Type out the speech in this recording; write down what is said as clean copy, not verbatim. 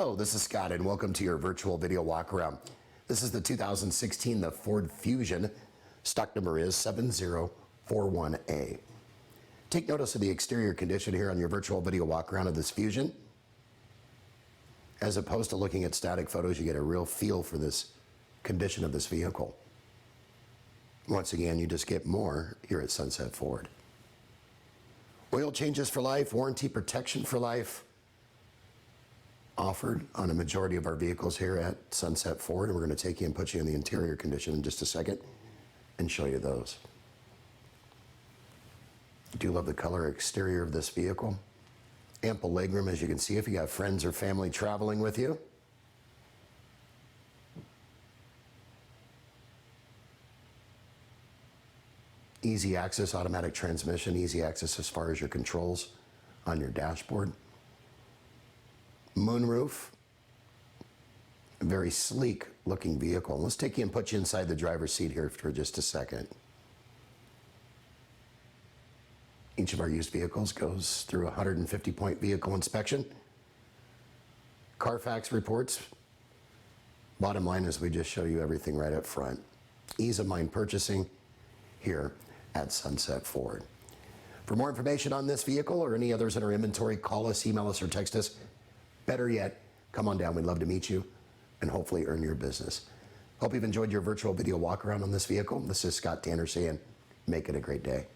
Hello, this is Scott and welcome to your virtual video walk around. This is the 2016 the Ford Fusion. Stock number is 7041A. Take notice of the exterior condition here on your virtual video walk around of this Fusion. As opposed to looking at static photos, you get a real feel for this condition of this vehicle. Once again, you just get more here at Sunset Ford. Oil changes for life, warranty protection for life, offered on a majority of our vehicles here at Sunset Ford. And we're going to take you and put you in the interior condition in just a second and show you those. I do love the color exterior of this vehicle. Ample legroom, as you can see, if you have friends or family traveling with you. Easy access, automatic transmission, easy access as far as your controls on your dashboard. Moonroof, a very sleek looking vehicle. Let's take you and put you inside the driver's seat here for just a second. Each of our used vehicles goes through a 150-point vehicle inspection. Carfax reports. Bottom line is we just show you everything right up front. Ease of mind purchasing here at Sunset Ford. For more information on this vehicle or any others in our inventory, call us, email us, or text us. Better yet, come on down. We'd love to meet you and hopefully earn your business. Hope you've enjoyed your virtual video walk around on this vehicle. This is Scott Tanner saying, make it a great day.